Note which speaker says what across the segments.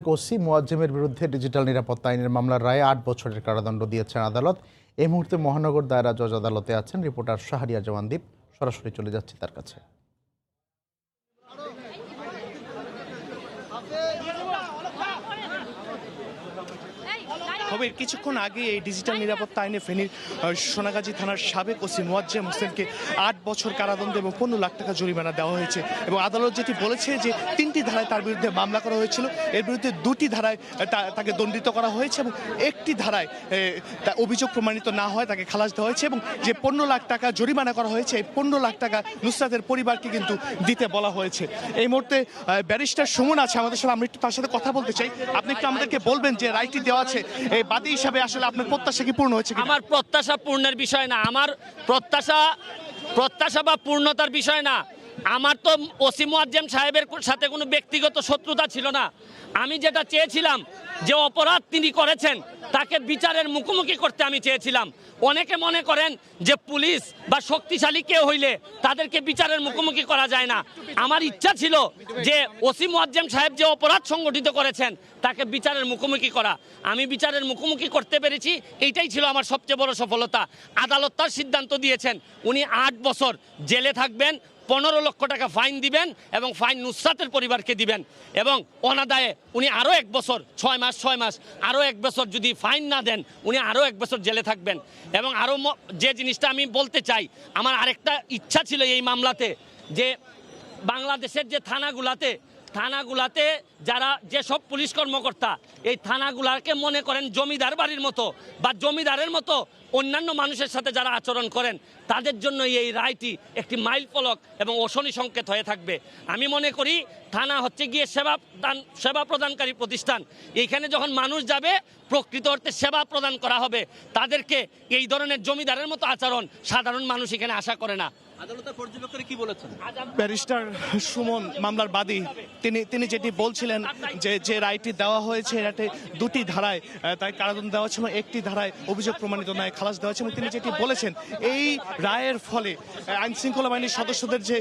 Speaker 1: OC মোয়াজ্জেমের বিরুদ্ধে digital নিরাপত্তা আইনের মামলার রায়ে ৮ বছরের কারাদণ্ড দিয়েছেন আদালত। এই মুহূর্তে মহানগর দায়রা জজ আদালতে আছেন রিপোর্টার শাহরিয়ার জামান দীপ। সরাসরি চলে যাচ্ছে তার কাছে।
Speaker 2: তবে কিছুক্ষণ আগে এই ডিজিটাল নিরাপত্তা আইনে ফেনীর সোনাগাজী থানার সাবেক ওসি মোয়াজ্জেম হোসেনকে ৮ বছর কারাদণ্ড এবং ১৫ লাখ টাকা জরিমানা দেওয়া হয়েছে। এবং আদালত যেটি বলেছে যে ৩টি ধারায় তার বিরুদ্ধে মামলা করা হয়েছিল, এর বিরুদ্ধে 2টি ধারায় তাকে দণ্ডিত করা হয়েছে এবং একটি ধারায় অভিযোগ প্রমাণিত না হয় তাকে খালাস দেওয়া হয়েছে। এবং যে ১৫ লাখ টাকা জরিমানা করা হয়েছে, এই ১৫ লাখ টাকা নুসরাতের পরিবারকে কিন্তু দিতে বলা হয়েছে। এই মুহূর্তে ব্যারিস্টার সুমন আছে আমাদের সাথে, আমরা একটু তার সাথে কথা বলতে চাই। আপনি একটু আমাদেরকে বলবেন যে রায়টি দেওয়া আছে, এই বাদী হিসাবে আসলে আপনার প্রত্যাশা কি পূর্ণ হয়েছে?
Speaker 3: আমার প্রত্যাশা পূর্ণের বিষয় না, আমার প্রত্যাশা বা পূর্ণতার বিষয় না। আমার তো ওসি মোয়াজ্জেম সাহেবের সাথে কোনো ব্যক্তিগত শত্রুতা ছিল না। আমি যেটা চেয়েছিলাম, যে অপরাধ তিনি করেছেন তাকে বিচারের মুখোমুখি করতে আমি চেয়েছিলাম। অনেকে মনে করেন যে পুলিশ বা শক্তিশালী কেউ হইলে তাদেরকে বিচারের মুখোমুখি করা যায় না। আমার ইচ্ছা ছিল যে ওসি মোয়াজ্জেম সাহেব যে অপরাধ সংগঠিত করেছেন তাকে বিচারের মুখোমুখি করা। আমি বিচারের মুখোমুখি করতে পেরেছি, এইটাই ছিল আমার সবচেয়ে বড় সফলতা। আদালত তার সিদ্ধান্ত দিয়েছেন উনি ৮ বছর জেলে থাকবেন, ১৫ লক্ষ টাকা ফাইন দিবেন এবং ফাইন নুসরাতের পরিবারকে দিবেন। এবং অনাদায়ে উনি আরও 1 বছর 6 মাস আরও 1 বছর যদি ফাইন না দেন উনি আরও 1 বছর জেলে থাকবেন। এবং আরও যে জিনিসটা আমি বলতে চাই, আমার আরেকটা ইচ্ছা ছিল এই মামলাতে, যে বাংলাদেশের যে থানাগুলাতে যারা যেসব পুলিশ কর্মকর্তা এই থানাগুলাকে মনে করেন জমিদার বাড়ির মতো বা জমিদারের মতো অন্যান্য মানুষের সাথে যারা আচরণ করেন, তাদের জন্য এই রায়টি একটি মাইল ফলক এবং অশনি সংকেত হয়ে থাকবে। আমি মনে করি থানা হচ্ছে গিয়ে সেবা প্রদানকারী প্রতিষ্ঠান। এইখানে যখন মানুষ যাবে প্রকৃত অর্থে সেবা প্রদান করা হবে, তাদেরকে এই ধরনের জমিদারের মতো আচরণ সাধারণ মানুষ এখানে আশা করে না।
Speaker 4: আদালতের পর্যবেক্ষণে কি বলেছেন
Speaker 2: ব্যারিস্টার সুমন মামলার বাদী, তিনি যেটি বলছিলেন যে রায়টি দেওয়া হয়েছে, এটাতে 2টি ধারায় তাই কারাদণ্ড দেওয়া হয়েছে এবং একটি ধারায় অভিযোগ প্রমাণিত নয় খালাস দেওয়া হয়েছে। এবং তিনি যেটি বলেছেন এই রায়ের ফলে আইন শৃঙ্খলা বাহিনীর সদস্যদের যে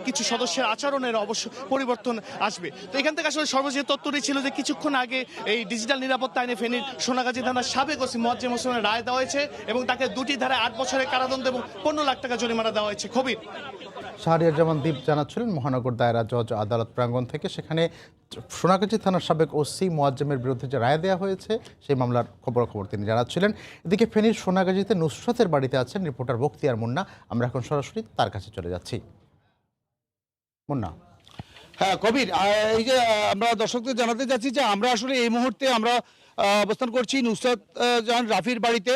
Speaker 2: কিছু সদস্যের আচরণের অবশ্য পরিবর্তন আসবে। তো এখান থেকে আসলে সর্বশেষ তথ্যটি ছিল যে কিছুক্ষণ আগে এই ডিজিটাল নিরাপত্তা আইনে ফেনীর সোনাগাজী থানার সাবেক ওসি মোয়াজ্জেম হোসেনের রায় দেওয়া হয়েছে এবং তাকে 2টি ধারায় 8 বছরের কারাদণ্ড এবং 15 লাখ টাকা জরিমানা দেওয়া হয়েছে। খবির,
Speaker 1: শাহরিয়ার জামান দীপ জানাচ্ছিলেন মহানগর দায়রা জজ আদালত প্রাঙ্গণ থেকে। সেখানে সোনাগাজী থানার সাবেক ওসি মোয়াজ্জেমের বিরুদ্ধে যে রায় দেওয়া হয়েছে সেই মামলার খবর তিনি জানাচ্ছিলেন। এদিকে ফেনীর সোনাগাজীতে নুসরাতের বাড়িতে আছেন রিপোর্টার বখতিয়ার মুন্না। আমরা এখন সরাসরি তার কাছে চলে যাচ্ছি। মুন্না।
Speaker 5: হ্যাঁ কবির, এই যে আমরা দর্শকদের জানাতে যাচ্ছি যে আমরা আসলে এই মুহূর্তে আমরা অবস্থান করছি নুসরাত জাহান রাফির বাড়িতে।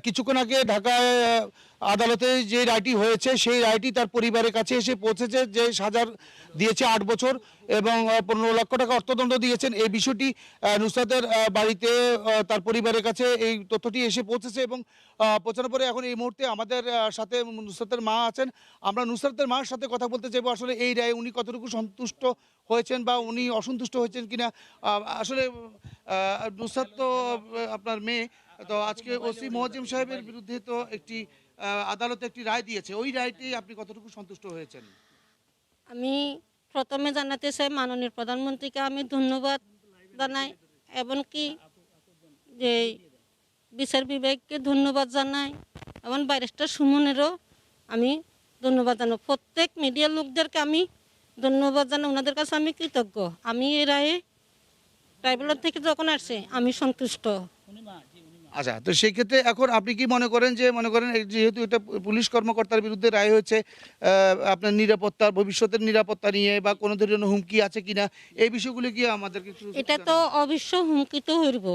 Speaker 5: কিছুক্ষণ আগে ঢাকায় আদালতে যে রায়টি হয়েছে সেই রায়টি তার পরিবারের কাছে এসে পৌঁছেছে, যে সাজা দিয়েছে 8 বছর এবং 15 লক্ষ টাকা অর্থদণ্ড দিয়েছেন। এই বিষয়টি নুসরাতের বাড়িতে তার পরিবারের কাছে এই তথ্যটি এসে পৌঁছেছে এবং পৌঁছানোর পরে এখন এই মুহূর্তে আমাদের সাথে নুসরাতের মা আছেন। আমরা নুসরাতের মার সাথে কথা বলতে চাইবো আসলে এই রায়ে উনি কতটুকু সন্তুষ্ট হয়েছেন বা উনি অসন্তুষ্ট হয়েছেন কিনা। আসলে নুসরাত তো আপনার মেয়ে, তো আজকে ওসি মোয়াজ্জেম সাহেবের বিরুদ্ধে তো একটি আদালতে একটি রায় দিয়েছে, ওই রায়টি আপনি কতটুকু সন্তুষ্ট হয়েছেন?
Speaker 6: আমি প্রথমে জানাতে চাই মাননীয় প্রধানমন্ত্রীকে আমি ধন্যবাদ জানাই, এমনকি যে বিচার বিভাগকে ধন্যবাদ জানাই এবং ব্যারিস্টার সুমনেরও আমি ধন্যবাদ জানাই। প্রত্যেক মিডিয়ার লোকদেরকে আমি ধন্যবাদ জানাই, ওনাদের কাছে আমি কৃতজ্ঞ। আমি এই রায়ে ট্রাইব্যুনাল থেকে যখন আসছে আমি সন্তুষ্ট।
Speaker 5: আচ্ছা, তো সেই ক্ষেত্রে এখন আপনি কি মনে করেন যেহেতু এটা পুলিশ কর্মকর্তার বিরুদ্ধে রায় হয়েছে, আপনার নিরাপত্তা, ভবিষ্যতের নিরাপত্তা নিয়ে বা কোনো ধরনের হুমকি আছে কিনা, এই বিষয়গুলো কি আমাদেরকে
Speaker 6: এটা তো অবশ্য হুমকি তো হইব,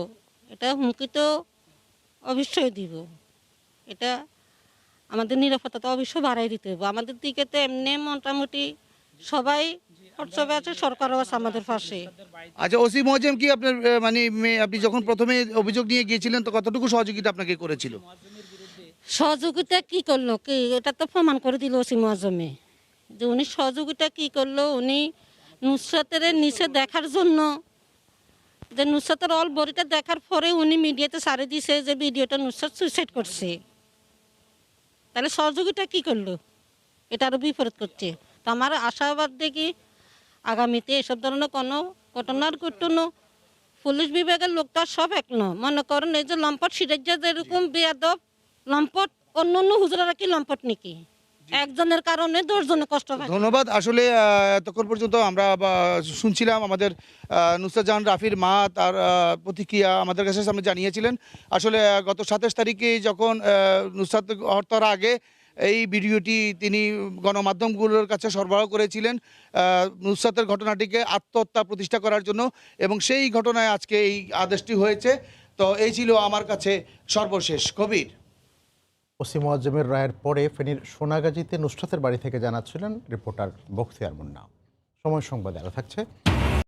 Speaker 6: এটা হুমকি তো অবশ্যই দিব। এটা আমাদের নিরাপত্তা তো অবশ্যই বাড়াই দিতে হবে। আমাদের দিকে তো এমনি মোটামুটি সবাই আছে, সরকারও আছে আমাদের পাশে।
Speaker 5: আচ্ছা, ওসি মোয়াজ্জেম কি আপনার আপনি যখন প্রথমে অভিযোগ নিয়ে গিয়েছিলেন তো কতটুকু সহযোগিতা আপনাকে করেছিল?
Speaker 6: সহযোগিতা কি করলো, কি এটা তো প্রমাণ করে দিল ওসি মোয়াজ্জেমে যে উনি সহযোগিতা কি করলো। উনি নুসরাতের নিচে দেখার জন্য, যে নুসরাতের অল বডিটা দেখার পরে উনি মিডিয়াতে ছাড়ে দিছে যে ভিডিওটা নুসরাত সুইসাইড করছে। তাহলে সহযোগিতা কি করলো, এটা আরো বিপরীত করছে। তো আমার আশাবাদ দেখি আগামীতে এসব ধরনের কোনো ঘটনার ঘটনা পুলিশ বিভাগের লোক তো আর সব এক ন, মনে করেন এই যে লম্পট সিরাজ্জা যেরকম বেয়াদব লম্পট, অন্য অন্য হুজুরারা কি লম্পট নাকি? একজনের কারণে 10 জনে কষ্ট পায়।
Speaker 5: ধন্যবাদ। আসলে এতক্ষণ পর্যন্ত আমরা শুনছিলাম আমাদের নুসরাত জাহান রাফির মা তার প্রতিক্রিয়া আমাদের কাছে সামনে জানিয়েছিলেন। আসলে গত 27 তারিখে যখন নুসরাত হত্যার আগে এই ভিডিওটি তিনি গণমাধ্যমগুলোর কাছে সরবরাহ করেছিলেন নুসরাতের ঘটনাটিকে আত্মহত্যা প্রতিষ্ঠা করার জন্য, এবং সেই ঘটনায় আজকে এই আদেশটি হয়েছে। তো এই ছিল আমার কাছে সর্বশেষ। কবির।
Speaker 1: ওসি মোয়াজ্জেমের রায়ের পরে ফেনীর সোনাগাজীতে নুসরাতের বাড়ি থেকে জানাচ্ছিলেন রিপোর্টার বখতিয়ার মুন্না। সময় সংবাদে আরও থাকছে।